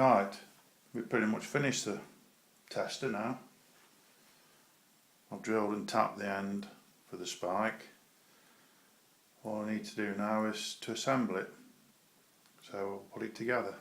Right, we've pretty much finished the tester now. I've drilled and tapped the end for the spike. All I need to do now is to assemble it. So we'll put it together.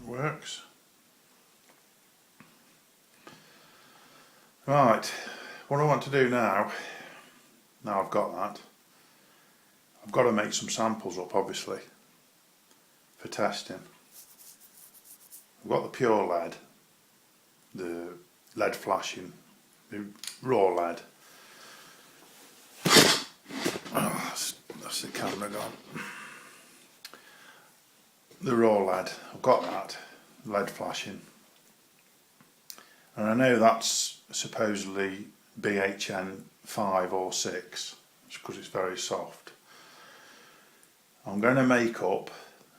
Works. Right, what I want to do now I've got that, I've got to make some samples up obviously for testing. I've got the pure lead, the lead flashing, the raw lead. Oh, that's the camera gone. The raw lead, I've got that, lead flashing, and I know that's supposedly BHN 5 or 6 because it's very soft. I'm going to make up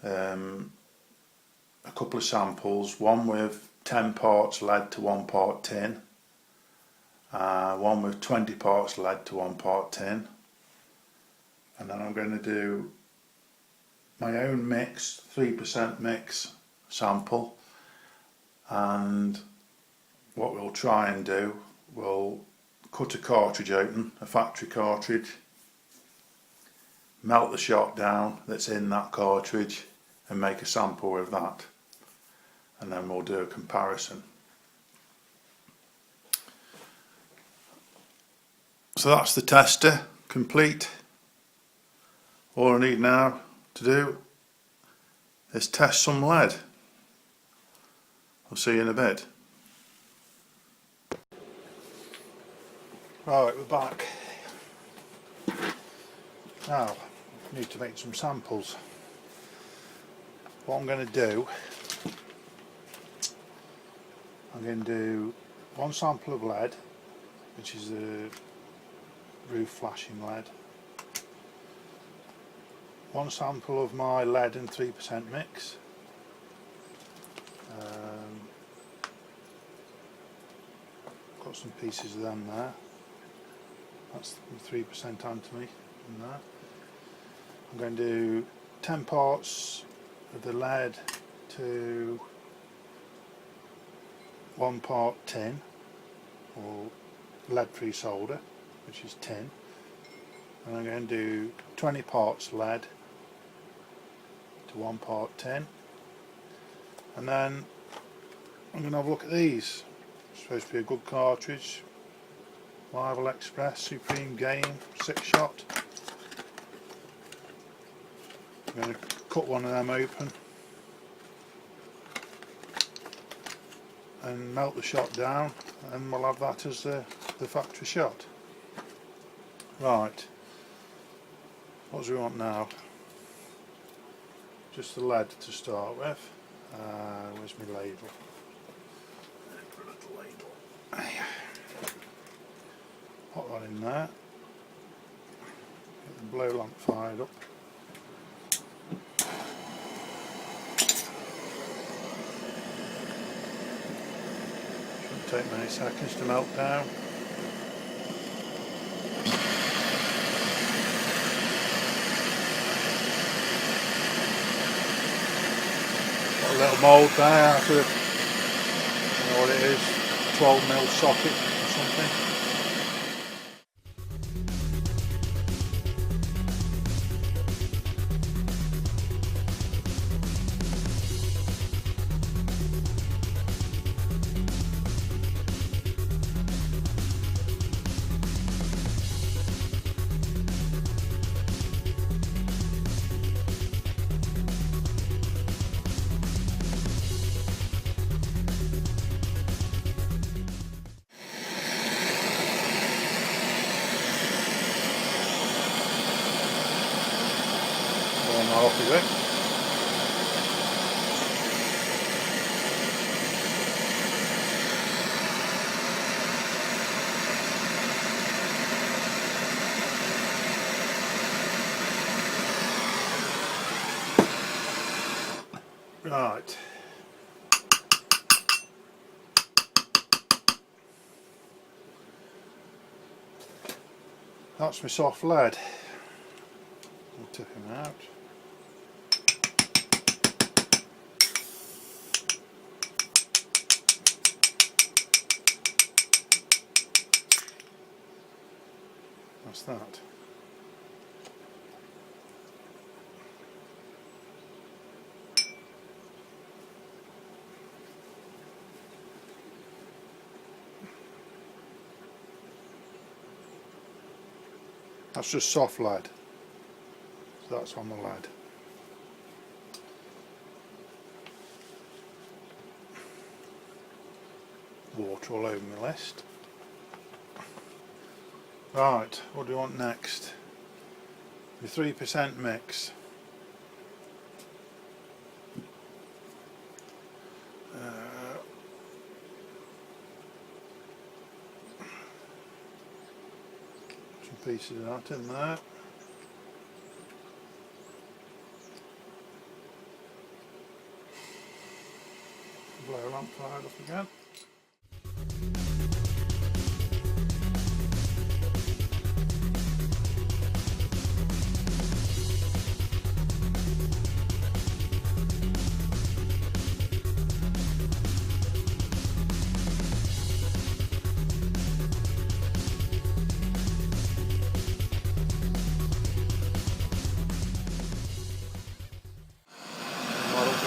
a couple of samples, one with 10 parts lead to 1 part tin, one with 20 parts lead to 1 part tin, and then I'm going to do my own mix, 3% mix sample, and what we'll try and do, we'll cut a cartridge open, a factory cartridge, melt the shot down that's in that cartridge and make a sample with that, and then we'll do a comparison. So that's the tester complete. All I need now to do is test some lead. I'll see you in a bit. Right, we're back. Now, I need to make some samples. What I'm going to do, I'm going to do one sample of lead, which is the roof flashing lead. One sample of my lead and 3% mix. Got some pieces of them there. That's the 3% antimony in there. I'm going to do 10 parts of the lead to 1 part tin, or lead-free solder, which is tin. And I'm going to do 20 parts lead to 1 part tin. And then I'm going to have a look at these. It's supposed to be a good cartridge. Rival Express Supreme Game 6-shot. I'm going to cut one of them open and melt the shot down and we'll have that as the factory shot. Right, what do we want now? Just the lead to start with. Where's my ladle? Put a little ladle. Put that in there. Get the blow lamp fired up. Shouldn't take many seconds to melt down. Got a little mould there out of, I don't know what it is, 12mm socket or something. Off with it. Right. That's my soft lead. I'll tip him out. That's that. That's just soft lead. So that's on the lead. Water all over my list. Right, what do you want next? The 3% mix. Some pieces of that in there. Blow lamp fired up again.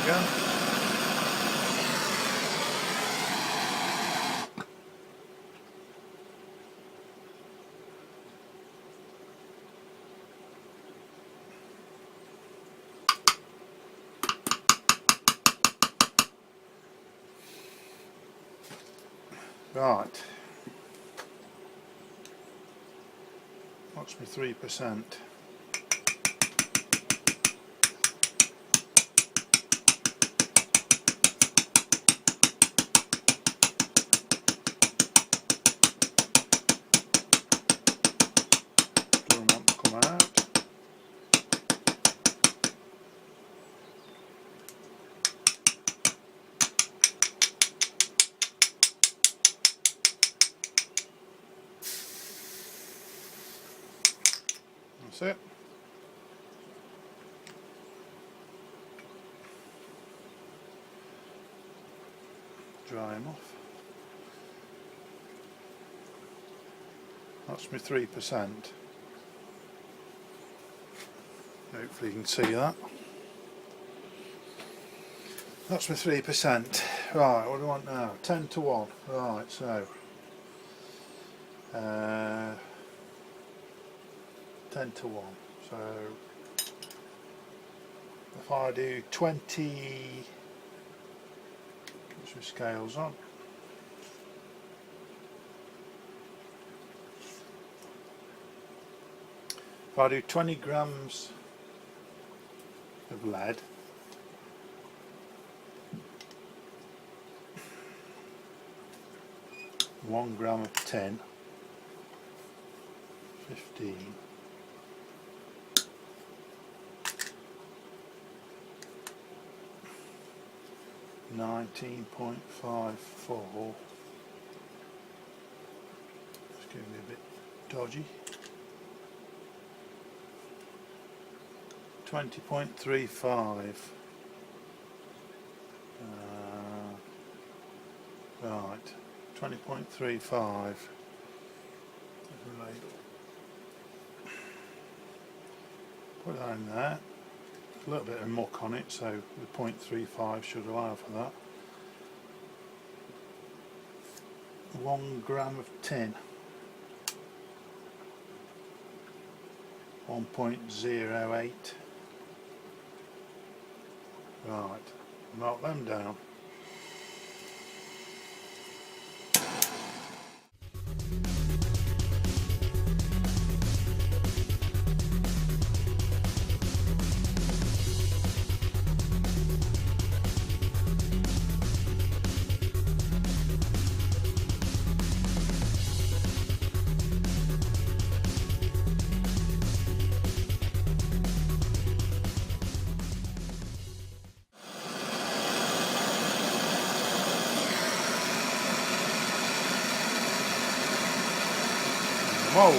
Again. Right. What's my 3%? That's it. Dry them off. That's my 3%. Hopefully you can see that. That's my 3%. Right, what do I want now? 10 to 1. Right, so 10 to 1. So if I do 20, put some scales on. If I do 20 grams of lead, one gram of tin, 15, 19.54. It's giving me a bit dodgy. 20.35. Right, 20.35. Put that in there. A little bit of muck on it, so the 0.35 should allow for that. 1 gram of tin, 1.08. Right, mark them down. Mould.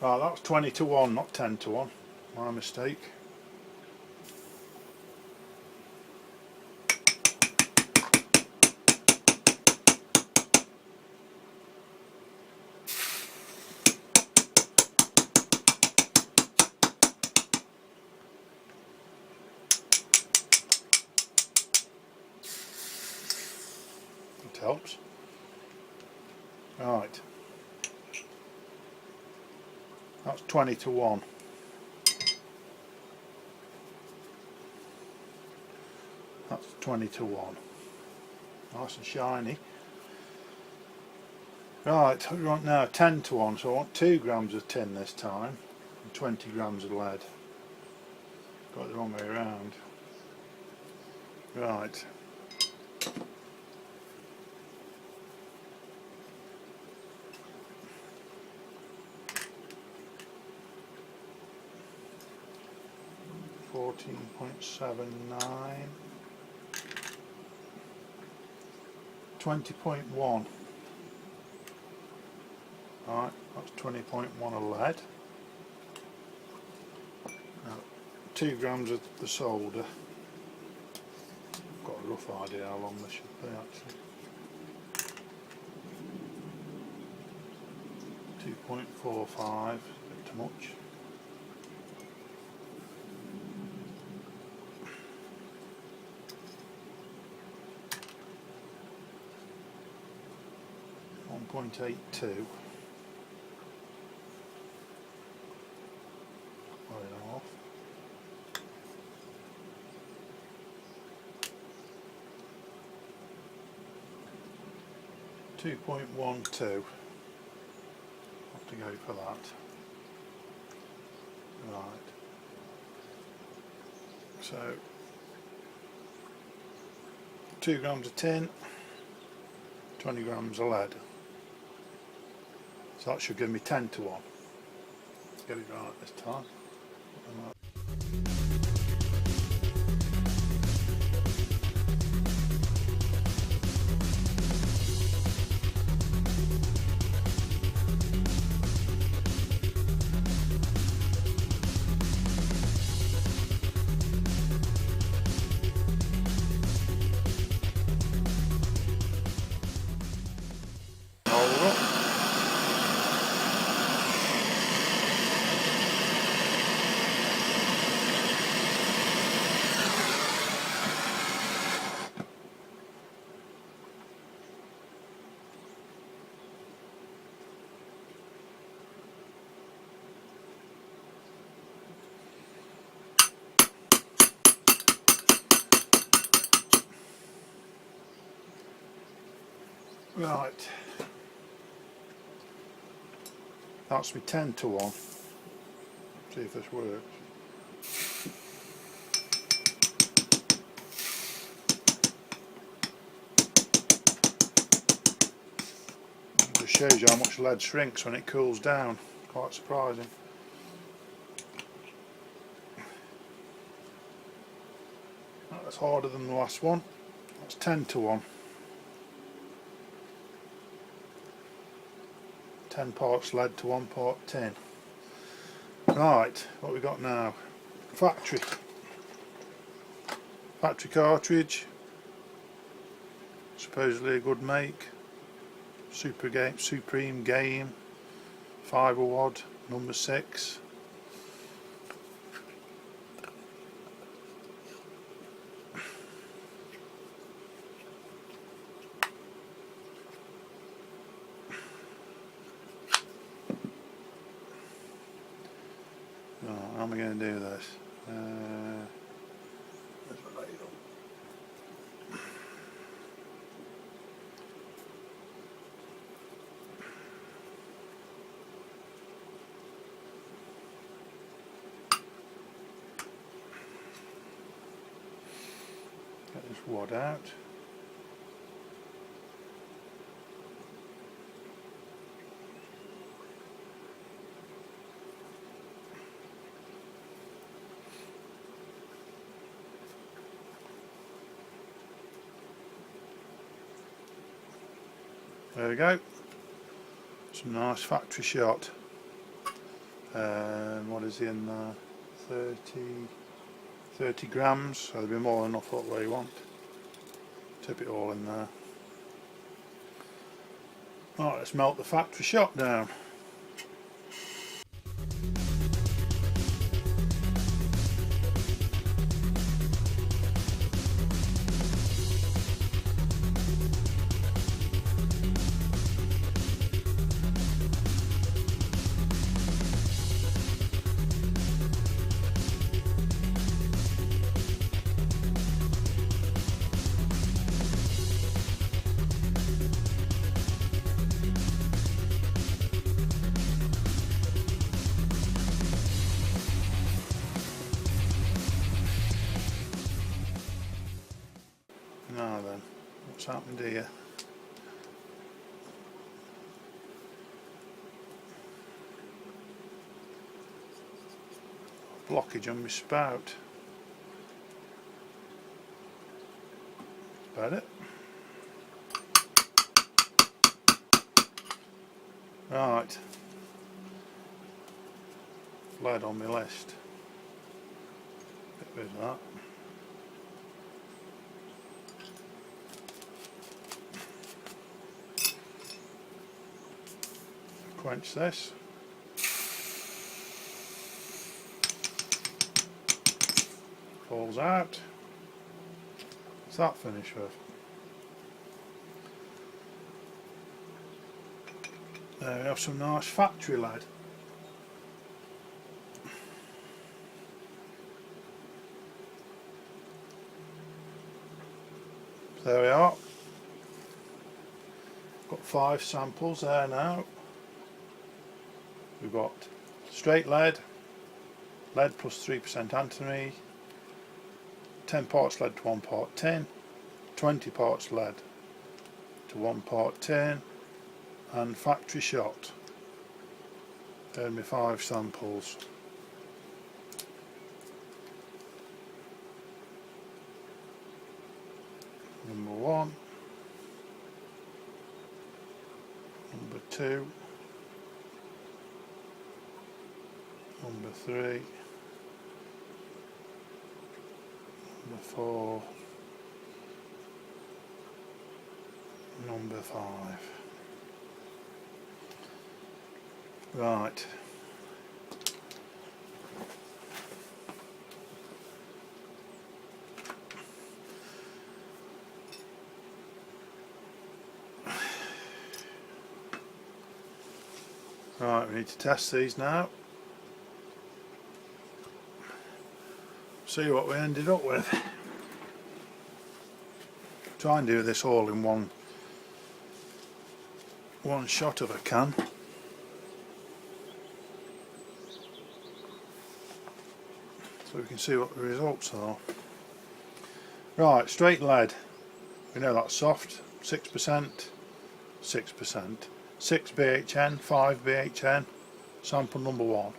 Right, that's 20 to 1, not 10 to 1. My mistake. It helps. Right. That's 20 to 1. That's 20 to 1. Nice and shiny. Right, what do we want now? 10 to 1, so I want 2 grams of tin this time and 20 grams of lead. Got it the wrong way around. Right. $14.79, 20.1. Right, that's 20.1 of lead. Now, 2 grams of the solder. Got a rough idea how long this should be actually. 2.45, a bit too much. .82. Off. 2.12. Have to go for that. Right. So 2 grams of tin, 20 grams of lead. So that should give me 10 to 1. Get it right this time. Right, that's me 10 to 1. See if this works. It just shows you how much lead shrinks when it cools down. Quite surprising. That's harder than the last one. That's 10 to 1. 10 parts lead to 1 part tin. Right, what we got now? Factory cartridge. Supposedly a good make. Supreme Game 5 wad number 6. How am I going to do this? There's my ladle. Get this wad out. There we go. Some nice factory shot. What is in there? 30 grams, so there'll be more than enough what you want. Tip it all in there. Right, let's melt the factory shot down. Now then, what's happened here? Blockage on my spout. About it. Right. Lead on my list. Get rid of that. Quench this. Falls out. What's that finish with? There we have some nice factory lead. There we are. Got 5 samples there now. We've got straight lead plus 3% antimony, 10 parts lead to 1 part tin, 20 parts lead to 1 part tin, and factory shot. There are my 5 samples. Number 1, number 2, number 3, number 4, number 5. Right. Right, we need to test these now. See what we ended up with. Try and do this all in one one shot of a can. So we can see what the results are. Right, straight lead. We know that's soft, 6%, 6%. 6 BHN, 5 BHN, sample number 1.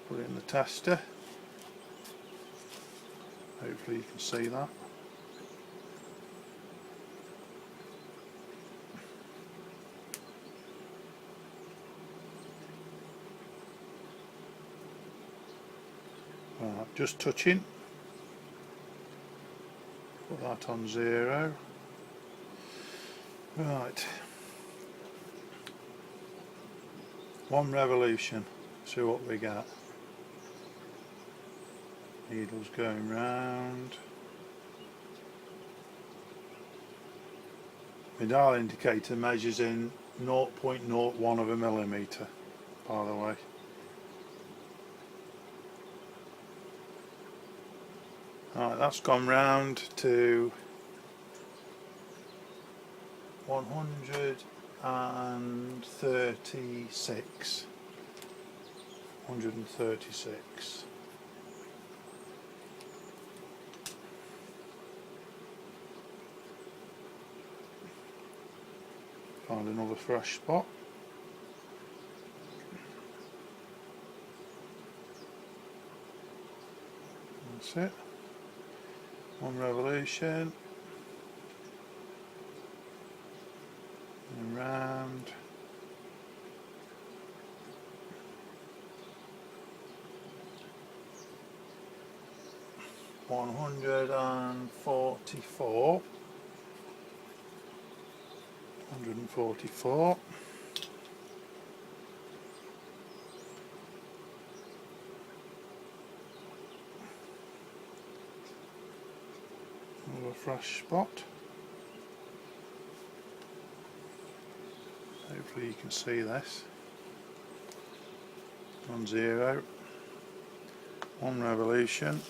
Put it in the tester. Hopefully you can see that. Right, just touching. Put that on 0. Right. 1 revolution. See what we get. Needle's going round. My dial indicator measures in 0.01 of a millimetre, by the way. Right, that's gone round to 136. 136. Find another fresh spot. That's it. 1 revolution. And round. $144. Another fresh spot. Hopefully you can see this. On 0. 1 revolution.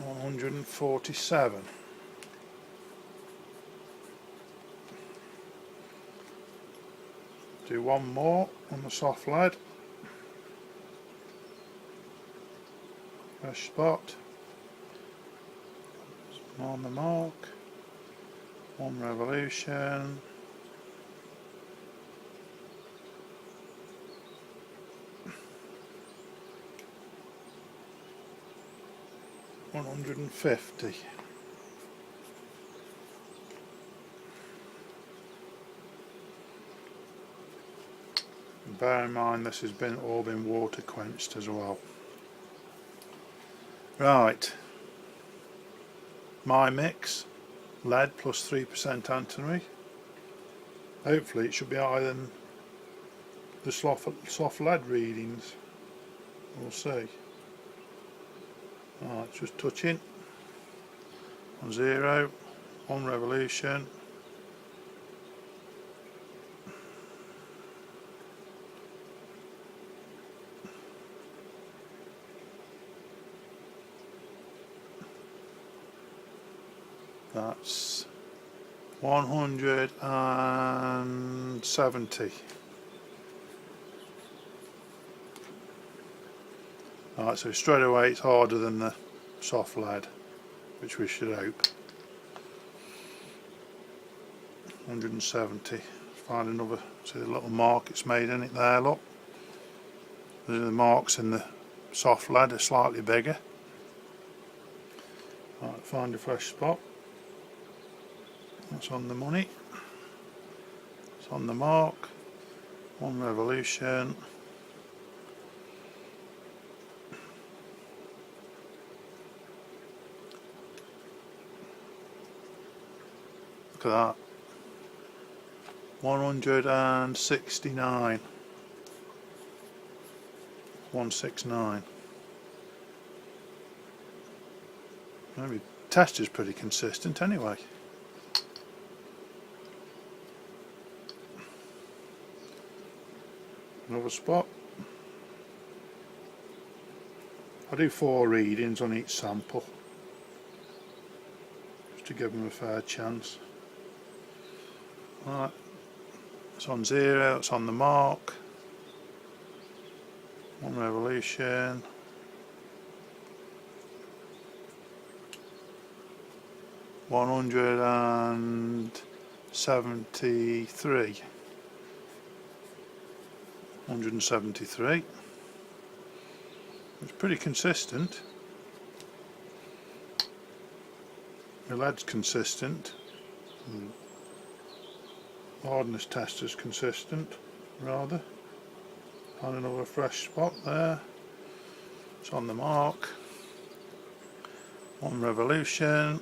$147. Do 1 more on the soft lead. Fresh spot. On the mark. 1 revolution. $150. And bear in mind this has all been water quenched as well. Right, my mix, lead plus 3% antimony. Hopefully it should be higher than the soft lead readings. We'll see. Right, just touching on 0, 1 revolution. That's 170. Right, so straight away it's harder than the soft lead, which we should hope. 170. Find another, see the little mark it's made in it there, look. The marks in the soft lead are slightly bigger. Right, find a fresh spot. That's on the money. It's on the mark. 1 revolution. Look at that. 169. 169. Maybe test is pretty consistent anyway. Another spot. I do 4 readings on each sample just to give them a fair chance. Right, it's on 0, it's on the mark. 1 revolution. $173. 173. It's pretty consistent. The lead's consistent. Hardness tester's consistent, rather. Find another fresh spot there. It's on the mark. 1 revolution.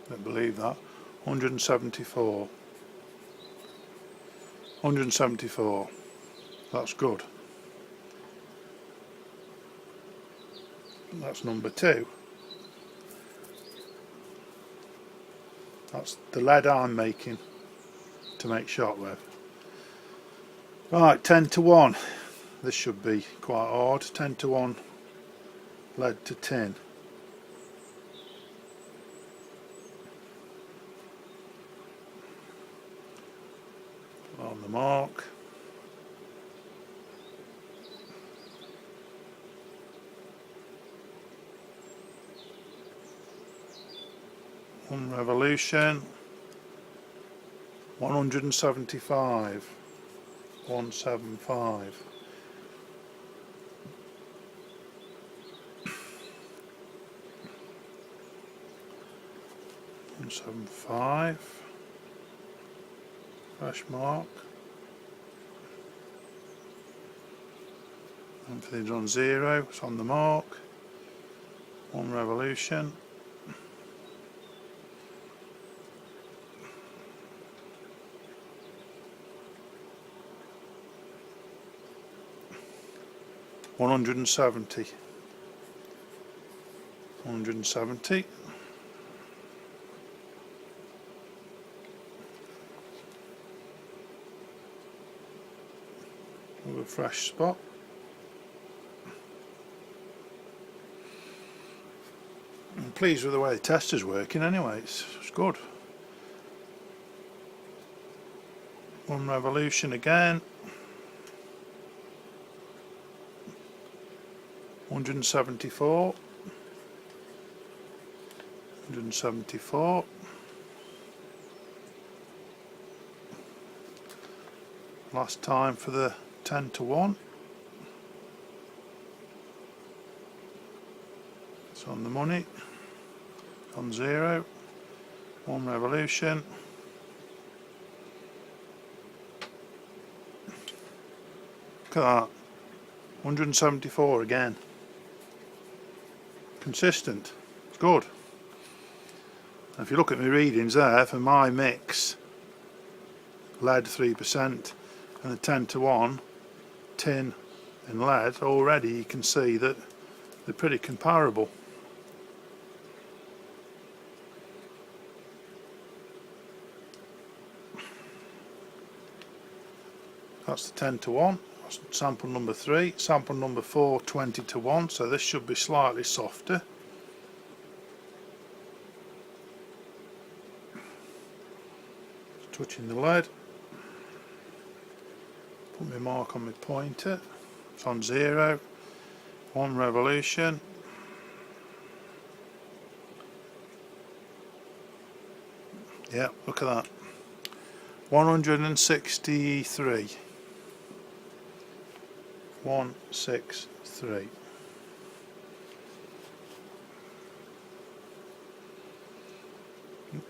Don't believe that. 174. 174. That's good. That's number 2. That's the lead I'm making to make shockwave. Right, 10 to 1. This should be quite hard. 10 to 1 lead to tin. On the mark. One revolution. 175. 175. 175. Fresh mark. Everything's on 0, it's on the mark. 1 revolution. $170. 170. With a fresh spot. I'm pleased with the way the tester's working anyway, it's good. 1 revolution again. 174. 174. Last time for the 10 to 1. It's on the money. On 0. 1 revolution. Look at that. 174 again. Consistent. It's good. And if you look at my readings there for my mix, lead 3% and the 10 to 1 tin and lead, already you can see that they're pretty comparable. That's the 10 to 1. That's sample number 3. Sample number 4, 20 to 1. So this should be slightly softer. Touching the lead. Put my mark on my pointer. It's on 0. 1 revolution. Yeah, look at that. 163. 163.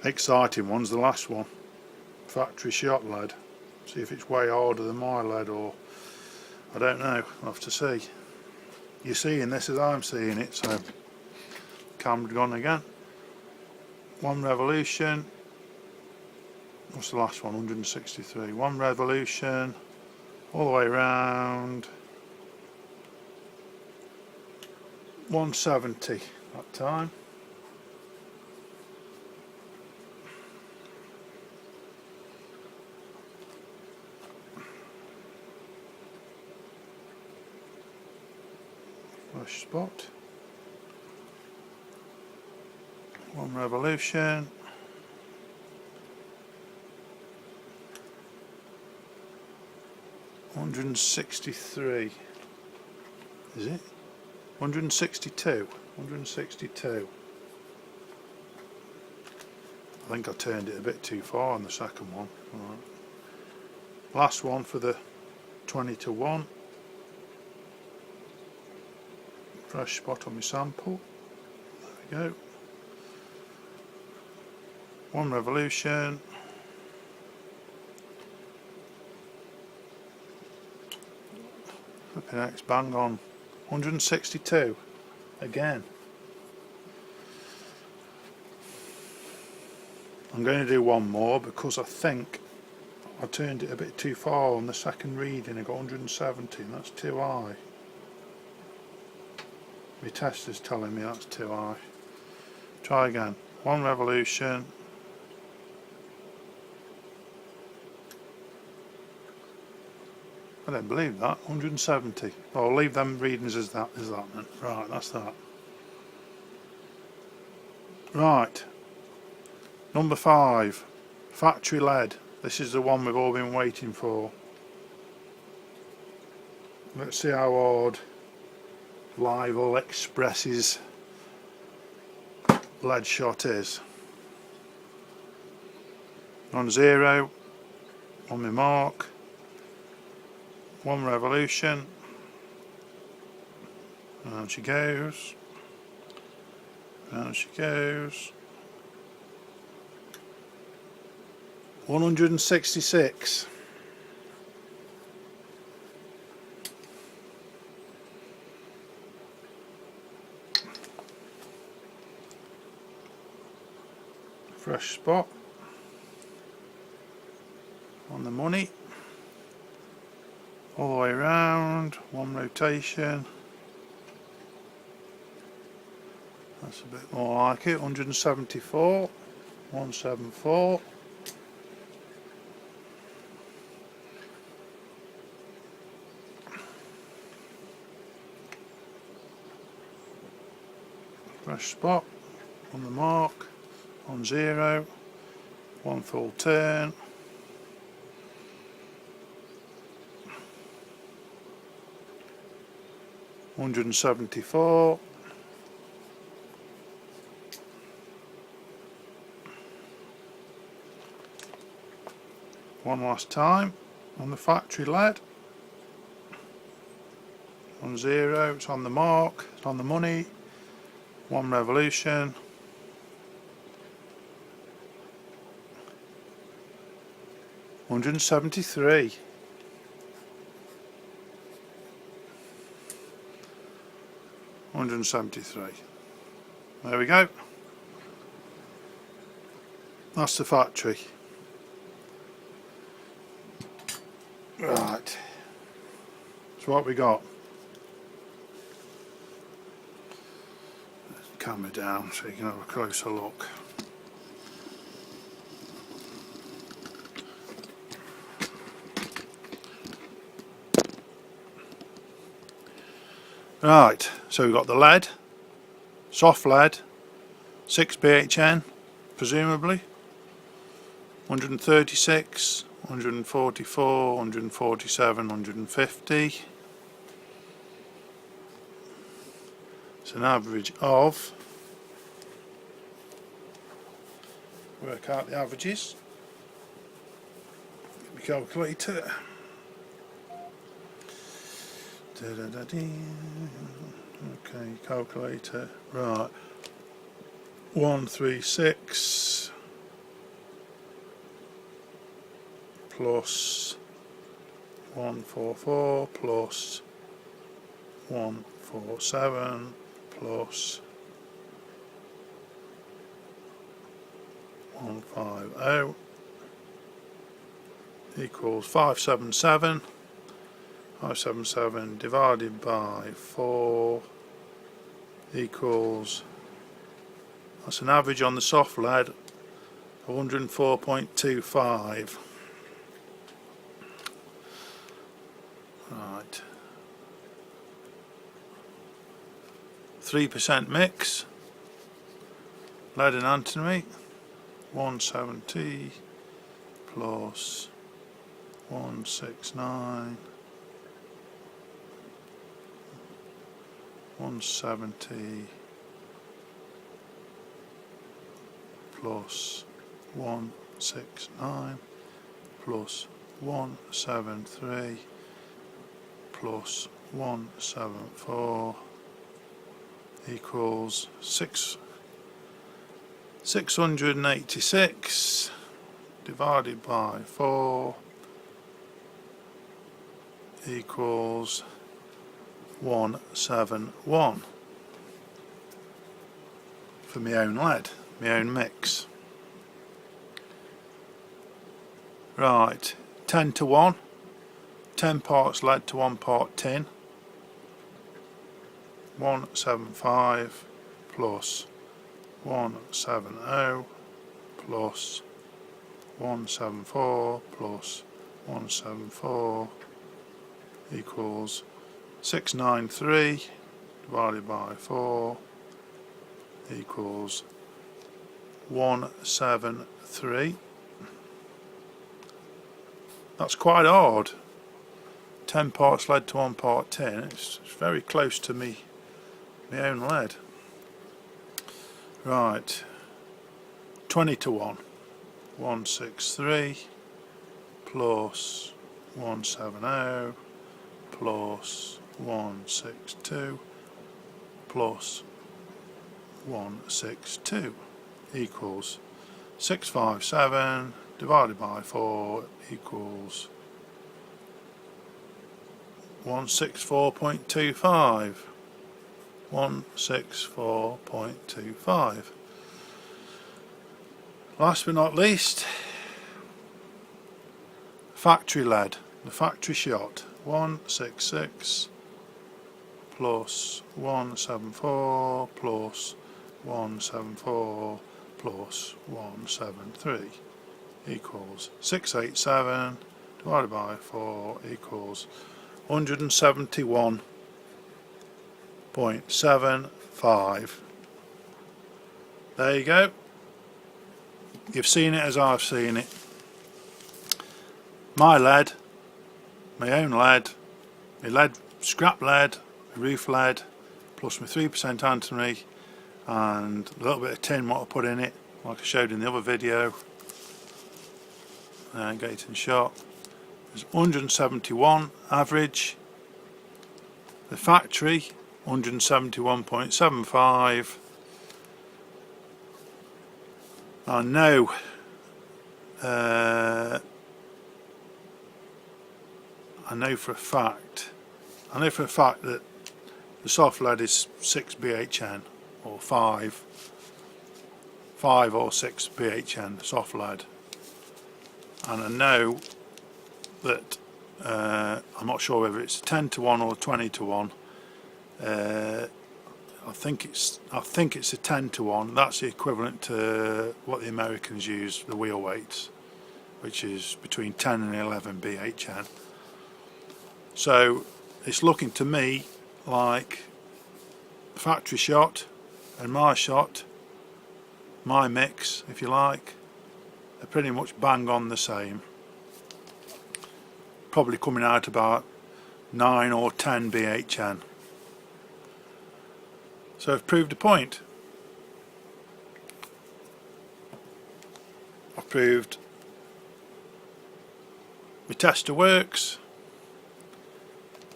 Exciting one's the last one. Factory shot lead. See if it's way harder than my lead, or I don't know. I'll have to see. You're seeing this as I'm seeing it, so camera gone again. 1 revolution. What's the last one? 163. 1 revolution all the way round. 170 that time. Flush spot. 1 revolution. 163. Is it? 162. 162. I think I turned it a bit too far on the second one. Right. Last one for the 20 to 1. Fresh spot on my sample. There we go. 1 revolution. Flipping X, bang on. 162 again. I'm going to do one more because I think I turned it a bit too far on the second reading. I got 170 and that's too high. My tester's telling me that's too high. Try again. 1 revolution. I don't believe that. 170. Well, I'll leave them readings as that then. Right, that's that. Right. Number 5. Factory lead. This is the one we've all been waiting for. Let's see how hard Lival Express's lead shot is. On 0. On my mark. 1 revolution, round she goes, round she goes. 166. Fresh spot on the money. All the way around, 1 rotation. That's a bit more like it. 174, 174. Fresh spot on the mark, on 0, 1 full turn. 174. One last time on the factory lead. On 0, it's on the mark, it's on the money. 1 revolution. 173. 173. There we go. That's the factory. Right. So what we got? Camera down so you can have a closer look. Right, so we've got the lead, soft lead, 6 BHN, presumably, 136, 144, 147, 150. It's an average of, work out the averages, get my calculator. Okay, calculator, right, 136 plus 144 plus 147 plus 150 equals 577. 577 divided by 4 equals, that's an average on the soft lead of 104.25. Right, 3% mix, lead and antimony, 170 plus 169, 170 plus 169 plus 173 plus 174 equals 686 divided by 4 equals 171 for my own lead, my own mix. Right, 10 to 1, 10 parts lead to 1 part tin, 175 plus 170 plus 174 plus 174 equals 693 divided by 4 equals 173. That's quite hard. 10 parts lead to 1 part tin. It's very close to my own lead. Right, 20 to 1, 163 plus 170 plus 162 plus 162 equals 657 divided by 4 equals 164.25. 164.25. Last but not least, factory lead, the factory shot, 166 plus 174 plus 174 plus 173 equals 687 divided by 4 equals 171.75. There you go. You've seen it as I've seen it. My lead, my own lead, my lead, scrap lead, my roof lead, plus my 3% antimony and a little bit of tin what I put in it, like I showed in the other video. Gaten shot. There's 171 average. The factory 171.75. I know for a fact that the soft lead is 6 BHN or 5 or 6 BHN soft lead, and I know that I'm not sure whether it's 10 to 1 or 20 to 1. I think it's a 10 to 1. That's the equivalent to what the Americans use, the wheel weights, which is between 10 and 11 BHN. So it's looking to me like factory shot and my shot, my mix if you like, are pretty much bang on the same. Probably coming out about 9 or 10 BHN. So I've proved a point. I've proved my tester works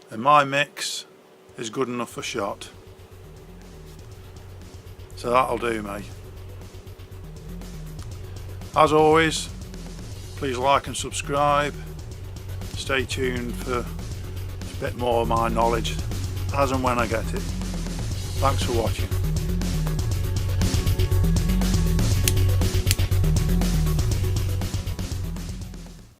and my mix is good enough for shot. So that'll do me. As always, please like and subscribe. Stay tuned for a bit more of my knowledge as and when I get it. Thanks for watching.